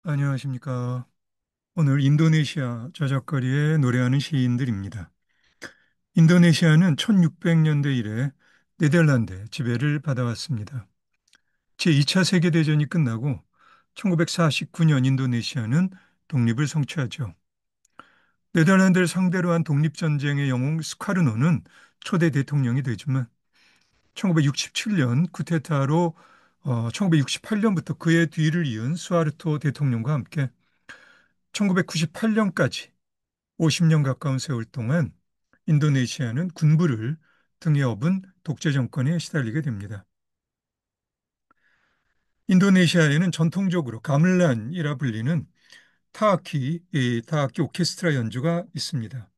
안녕하십니까. 오늘 인도네시아 저작거리에 노래하는 시인들입니다. 인도네시아는 1600년대 이래 네덜란드의 지배를 받아왔습니다. 제2차 세계대전이 끝나고 1949년 인도네시아는 독립을 성취하죠. 네덜란드를 상대로 한 독립전쟁의 영웅 스카르노는 초대 대통령이 되지만 1967년 쿠데타로 1968년부터 그의 뒤를 이은 수하르토 대통령과 함께 1998년까지 50년 가까운 세월 동안 인도네시아는 군부를 등에 업은 독재 정권에 시달리게 됩니다. 인도네시아에는 전통적으로 가물란이라 불리는 타악기 오케스트라 연주가 있습니다.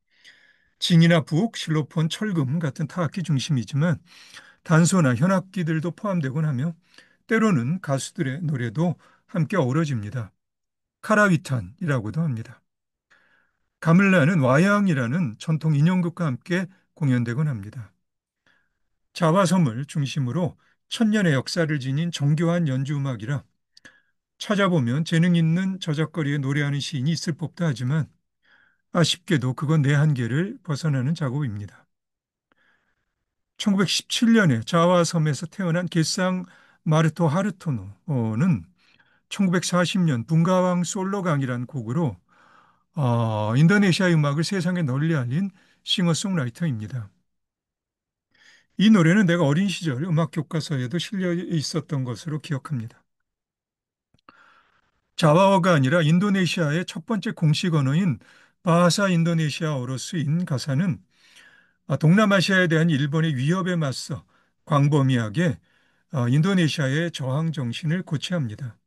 징이나 북, 실로폰, 철금 같은 타악기 중심이지만 단소나 현악기들도 포함되곤 하며 때로는 가수들의 노래도 함께 어우러집니다. 카라위탄이라고도 합니다. 가물란은 와양이라는 전통 인형극과 함께 공연되곤 합니다. 자화섬을 중심으로 천년의 역사를 지닌 정교한 연주음악이라 찾아보면 재능 있는 저작거리에 노래하는 시인이 있을 법도 하지만 아쉽게도 그건 내 한계를 벗어나는 작업입니다. 1917년에 자화섬에서 태어난 게상 마르토 하르토노는 1940년 분가왕 솔로강이라는 곡으로 인도네시아 음악을 세상에 널리 알린 싱어송라이터입니다. 이 노래는 내가 어린 시절 음악 교과서에도 실려 있었던 것으로 기억합니다. 자와어가 아니라 인도네시아의 첫 번째 공식 언어인 바하사 인도네시아어로 쓰인 가사는 동남아시아에 대한 일본의 위협에 맞서 광범위하게 인도네시아의 저항 정신을 고취합니다.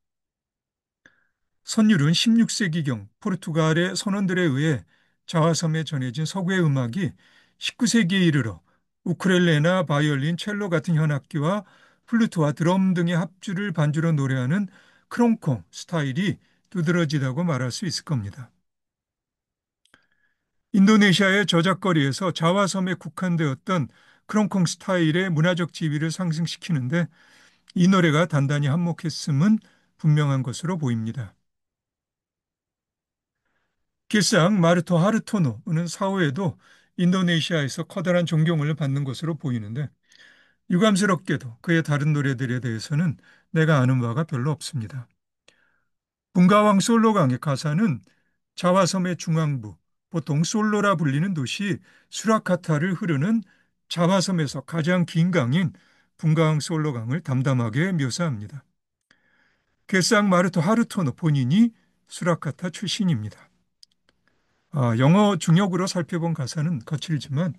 선율은 16세기경 포르투갈의 선원들에 의해 자화섬에 전해진 서구의 음악이 19세기에 이르러 우크렐레나 바이올린, 첼로 같은 현악기와 플루트와 드럼 등의 합주를 반주로 노래하는 크롱콩 스타일이 두드러지다고 말할 수 있을 겁니다. 인도네시아의 저작거리에서 자화섬에 국한되었던 크롱콩 스타일의 문화적 지위를 상승시키는데 이 노래가 단단히 한몫했음은 분명한 것으로 보입니다. 길상 마르토 하르토노는 사후에도 인도네시아에서 커다란 존경을 받는 것으로 보이는데 유감스럽게도 그의 다른 노래들에 대해서는 내가 아는 바가 별로 없습니다. 분가왕 솔로강의 가사는 자화섬의 중앙부, 보통 솔로라 불리는 도시 수라카타를 흐르는 자화섬에서 가장 긴 강인 분가왕 솔로강을 담담하게 묘사합니다. 게상 마르토 하르토노 본인이 수라카타 출신입니다. 영어 중역으로 살펴본 가사는 거칠지만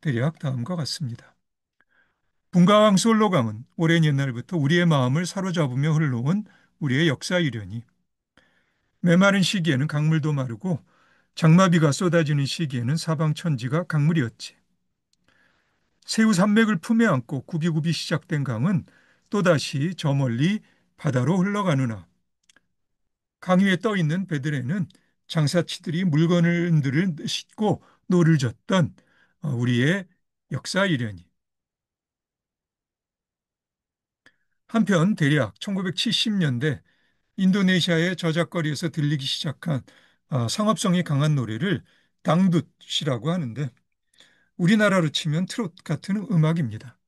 대략 다음과 같습니다. 분가왕 솔로강은 오랜 옛날부터 우리의 마음을 사로잡으며 흘러온 우리의 역사 이련이 메마른 시기에는 강물도 마르고 장마비가 쏟아지는 시기에는 사방천지가 강물이었지. 새우 산맥을 품에 안고 굽이굽이 시작된 강은 또다시 저 멀리 바다로 흘러가느나 강 위에 떠 있는 배들에는 장사치들이 물건을 싣고 노를 젓던 우리의 역사 이련이. 한편 대략 1970년대 인도네시아의 저작거리에서 들리기 시작한 상업성이 강한 노래를 당두시라고 하는데 우리나라로 치면 트롯 같은 음악입니다.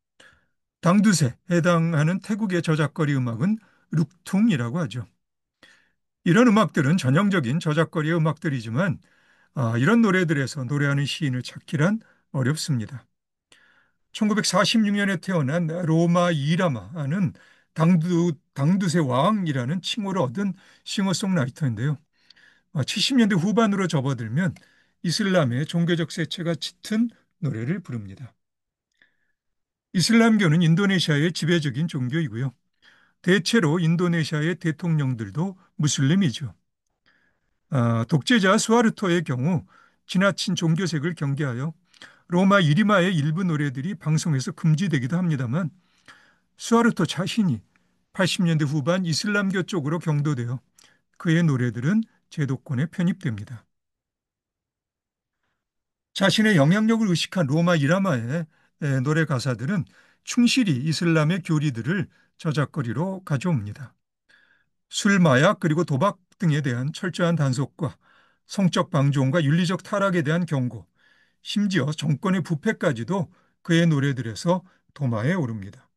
당두세 해당하는 태국의 저작거리 음악은 룩퉁이라고 하죠. 이런 음악들은 전형적인 저작거리의 음악들이지만 이런 노래들에서 노래하는 시인을 찾기란 어렵습니다. 1946년에 태어난 로마 이라마는 당두세 왕이라는 칭호를 얻은 싱어송라이터인데요. 70년대 후반으로 접어들면 이슬람의 종교적 세체가 짙은 노래를 부릅니다. 이슬람교는 인도네시아의 지배적인 종교이고요. 대체로 인도네시아의 대통령들도 무슬림이죠. 독재자 수하르토의 경우 지나친 종교색을 경계하여 로마 이리마의 일부 노래들이 방송에서 금지되기도 합니다만 수하르토 자신이 80년대 후반 이슬람교 쪽으로 경도되어 그의 노래들은 제도권에 편입됩니다. 자신의 영향력을 의식한 로마 이라마의 노래 가사들은 충실히 이슬람의 교리들을 저작거리로 가져옵니다. 술, 마약, 그리고 도박 등에 대한 철저한 단속과 성적 방종과 윤리적 타락에 대한 경고, 심지어 정권의 부패까지도 그의 노래들에서 도마에 오릅니다.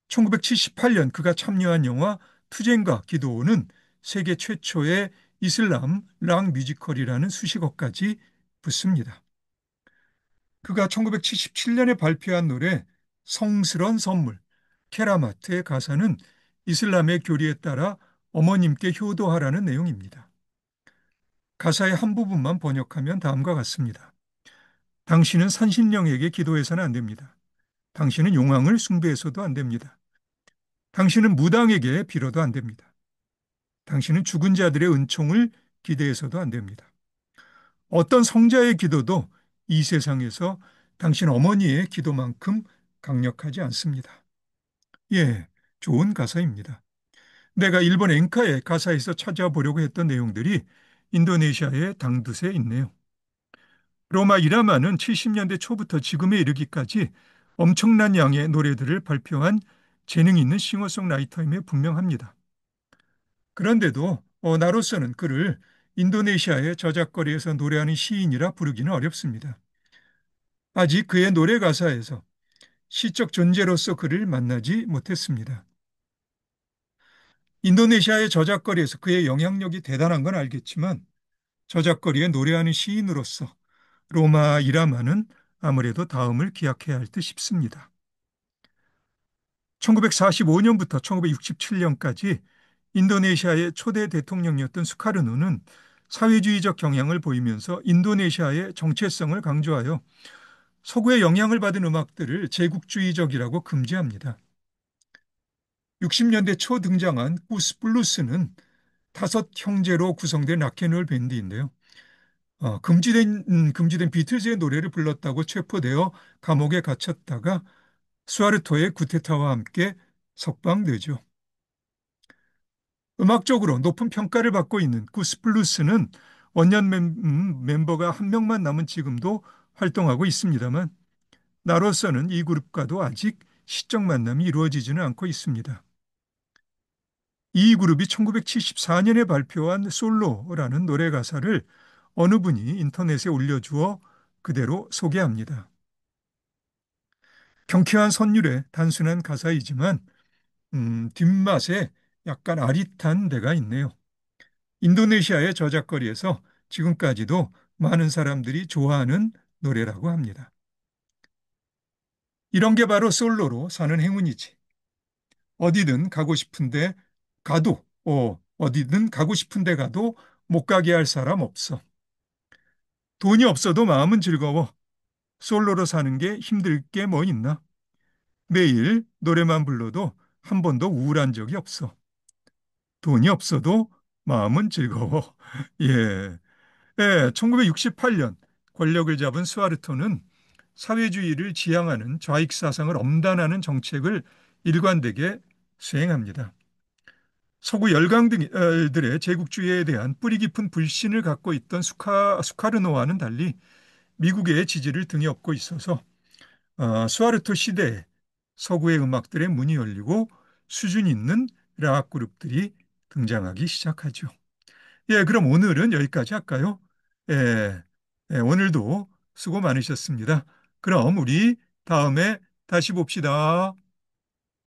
1978년 그가 참여한 영화 투쟁과 기도는 세계 최초의 이슬람 락 뮤지컬이라는 수식어까지 붙습니다. 그가 1977년에 발표한 노래 성스런 선물, 케라마트의 가사는 이슬람의 교리에 따라 어머님께 효도하라는 내용입니다. 가사의 한 부분만 번역하면 다음과 같습니다. 당신은 산신령에게 기도해서는 안 됩니다. 당신은 용왕을 숭배해서도 안 됩니다. 당신은 무당에게 빌어도 안 됩니다. 당신은 죽은 자들의 은총을 기대해서도 안 됩니다. 어떤 성자의 기도도 이 세상에서 당신 어머니의 기도만큼 강력하지 않습니다. 예, 좋은 가사입니다. 내가 일본 엔카의 가사에서 찾아보려고 했던 내용들이 인도네시아의 당두세에 있네요. 로마 이라마는 70년대 초부터 지금에 이르기까지 엄청난 양의 노래들을 발표한 재능 있는 싱어송라이터임에 분명합니다. 그런데도 나로서는 그를 인도네시아의 저작거리에서 노래하는 시인이라 부르기는 어렵습니다. 아직 그의 노래 가사에서 시적 존재로서 그를 만나지 못했습니다. 인도네시아의 저작거리에서 그의 영향력이 대단한 건 알겠지만 저작거리에 노래하는 시인으로서 로마 이라마는 아무래도 다음을 기약해야 할 듯 싶습니다. 1945년부터 1967년까지 인도네시아의 초대 대통령이었던 수카르노는 사회주의적 경향을 보이면서 인도네시아의 정체성을 강조하여 서구의 영향을 받은 음악들을 제국주의적이라고 금지합니다. 60년대 초 등장한 꾸스 블루스는 다섯 형제로 구성된 락앤롤 밴드인데요. 금지된 비틀즈의 노래를 불렀다고 체포되어 감옥에 갇혔다가 수아르토의 구테타와 함께 석방되죠. 음악적으로 높은 평가를 받고 있는 구스플루스는 원년 멤버가 한 명만 남은 지금도 활동하고 있습니다만 나로서는 이 그룹과도 아직 시적 만남이 이루어지지는 않고 있습니다. 이 그룹이 1974년에 발표한 솔로라는 노래 가사를 어느 분이 인터넷에 올려주어 그대로 소개합니다. 경쾌한 선율의 단순한 가사이지만 뒷맛에 약간 아릿한 데가 있네요. 인도네시아의 저작거리에서 지금까지도 많은 사람들이 좋아하는 노래라고 합니다. 이런 게 바로 솔로로 사는 행운이지. 어디든 가고 싶은데 가도, 어디든 가고 싶은데 가도 못 가게 할 사람 없어. 돈이 없어도 마음은 즐거워. 솔로로 사는 게 힘들 게 뭐 있나? 매일 노래만 불러도 한 번도 우울한 적이 없어. 돈이 없어도 마음은 즐거워. 예. 예, 1968년 권력을 잡은 스와르토는 사회주의를 지향하는 좌익 사상을 엄단하는 정책을 일관되게 수행합니다. 서구 열강들의 제국주의에 대한 뿌리 깊은 불신을 갖고 있던 수카르노와는 달리 미국의 지지를 등에 업고 있어서 스와르토 시대에 서구의 음악들의 문이 열리고 수준 있는 락 그룹들이 등장하기 시작하죠. 예, 그럼 오늘은 여기까지 할까요? 예, 예, 오늘도 수고 많으셨습니다. 그럼 우리 다음에 다시 봅시다.